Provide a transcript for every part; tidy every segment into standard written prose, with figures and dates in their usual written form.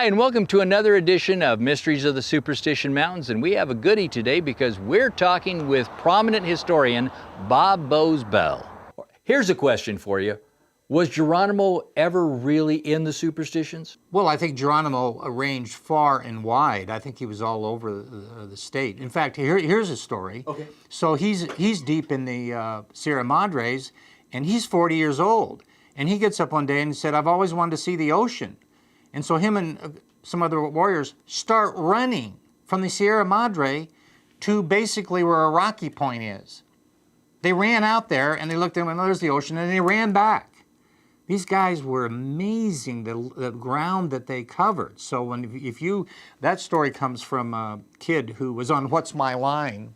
Hi, and welcome to another edition of Mysteries of the Superstition Mountains, and we have a goodie today because we're talking with prominent historian Bob Boze Bell. Here's a question for you. Was Geronimo ever really in the Superstitions? Well, I think Geronimo ranged far and wide. I think he was all over the state. In fact, here's a story. Okay. So he's deep in the Sierra Madres, and he's 40 years old. And he gets up one day and said, I've always wanted to see the ocean. And so him and some other warriors start running from the Sierra Madre to basically where a rocky point is. They ran out there, and they looked and went, oh, there's the ocean, and they ran back. These guys were amazing, the ground that they covered. So that story comes from a kid who was on What's My Line,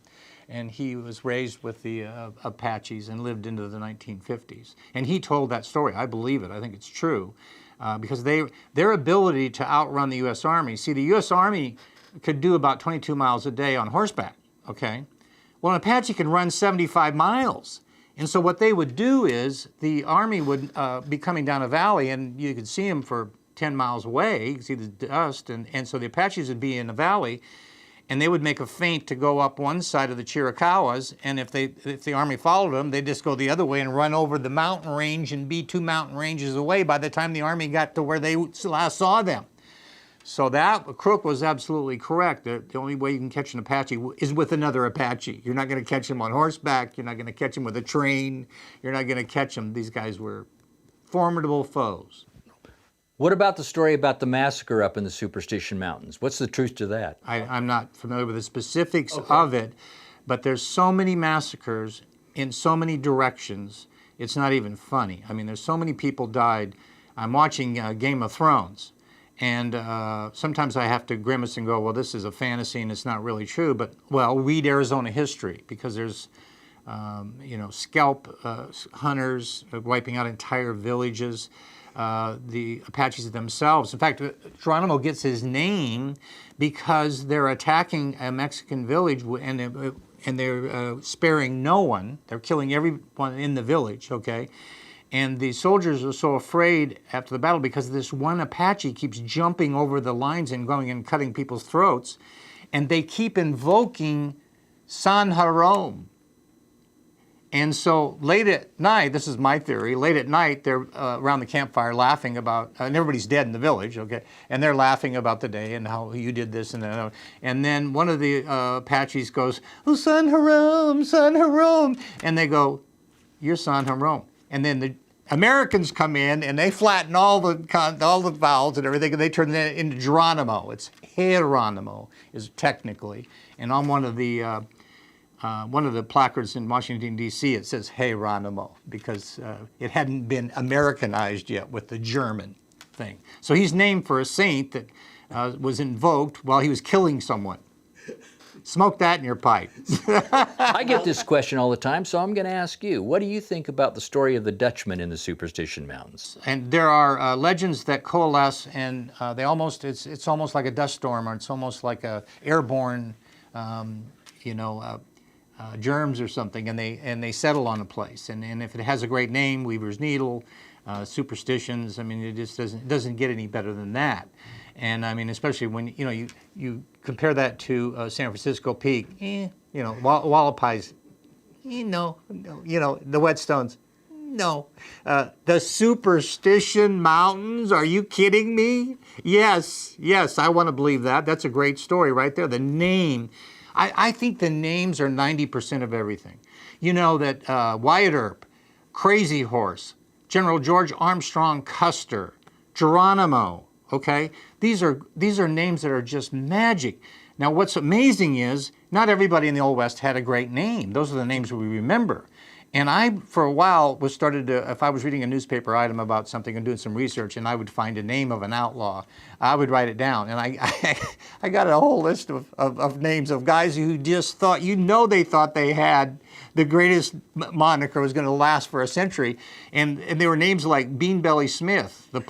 and he was raised with the Apaches and lived into the 1950s. And he told that story. I believe it. I think it's true. Because their ability to outrun the U.S. Army. See, the U.S. Army could do about 22 miles a day on horseback, okay? Well, an Apache can run 75 miles. And so what they would do is the Army would be coming down a valley, and you could see them for 10 miles away. You could see the dust, and so the Apaches would be in a valley, and they would make a feint to go up one side of the Chiricahuas, and if the Army followed them, they'd just go the other way and run over the mountain range and be 2 mountain ranges away by the time the Army got to where they last saw them. So that, Crook was absolutely correct. The only way you can catch an Apache is with another Apache. You're not going to catch him on horseback. You're not going to catch him with a train. You're not going to catch him. These guys were formidable foes. What about the story about the massacre up in the Superstition Mountains? What's the truth to that? I'm not familiar with the specifics of it, but there's so many massacres in so many directions, it's not even funny. I mean, there's so many people died. I'm watching Game of Thrones, and sometimes I have to grimace and go, well, this is a fantasy and it's not really true, but, well, read Arizona history, because there's, scalp hunters wiping out entire villages. The Apaches themselves. In fact, Geronimo gets his name because they're attacking a Mexican village and they're sparing no one. They're killing everyone in the village, okay? And the soldiers are so afraid after the battle because this one Apache keeps jumping over the lines and going and cutting people's throats, and they keep invoking San Jerome. And so late at night, this is my theory, late at night they're around the campfire laughing about, and everybody's dead in the village, okay? And they're laughing about the day and how you did this and that. And then one of the Apaches goes, oh, San Jerome, San Jerome. And they go, you're San Jerome. And then the Americans come in and they flatten all the vowels and everything, and they turn that into Geronimo. It's Geronimo is technically. And on one of the placards in Washington, D.C., it says, hey, Geronimo, because it hadn't been Americanized yet with the German thing. So he's named for a saint that was invoked while he was killing someone. Smoke that in your pipe. I get this question all the time, so I'm going to ask you. What do you think about the story of the Dutchman in the Superstition Mountains? And there are legends that coalesce, and it's almost like a dust storm, or it's almost like a airborne, germs or something, and they settle on a place. And if it has a great name, Weaver's Needle, Superstitions, I mean, it just doesn't get any better than that. And I mean, especially when you compare that to San Francisco Peak, Wallapies, the Whetstones, no. The Superstition Mountains, are you kidding me? Yes, I want to believe that. That's a great story right there. The name. I think the names are 90% of everything. You know that Wyatt Earp, Crazy Horse, General George Armstrong Custer, Geronimo, okay? These are names that are just magic. Now what's amazing is not everybody in the Old West had a great name. Those are the names we remember. And I, for a while, if I was reading a newspaper item about something and doing some research, and I would find a name of an outlaw, I would write it down. And I got a whole list of names of guys who just thought, they thought they had the greatest moniker was going to last for a century. And they were names like Beanbelly Smith, the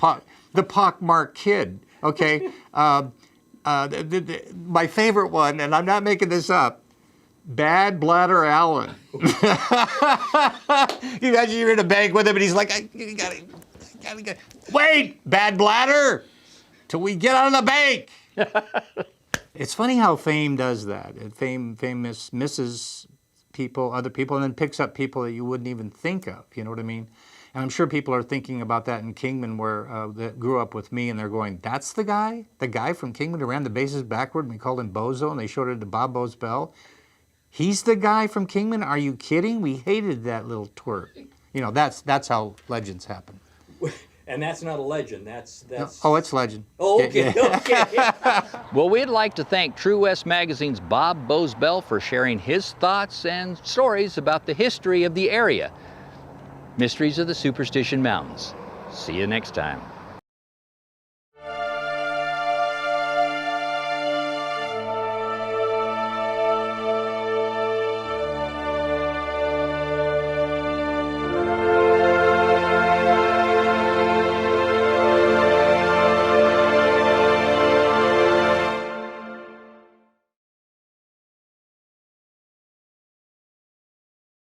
Pockmarked Kid, okay? My favorite one, and I'm not making this up, Bad Bladder Allen. You imagine you're in a bank with him and he's like, wait, Bad Bladder. till we get out of the bank. It's funny how fame does that. Fame misses people, other people, and then picks up people that you wouldn't even think of. You know what I mean? And I'm sure people are thinking about that in Kingman, where that grew up with me, and they're going, "That's the guy from Kingman who ran the bases backward, and we called him Bozo, and they showed it to Bob Boze Bell. He's the guy from Kingman? Are you kidding? We hated that little twerp." You know, that's how legends happen. And that's not a legend. That's. Oh, it's legend. Oh, okay, okay. Well, we'd like to thank True West Magazine's Bob Boze Bell for sharing his thoughts and stories about the history of the area. Mysteries of the Superstition Mountains. See you next time.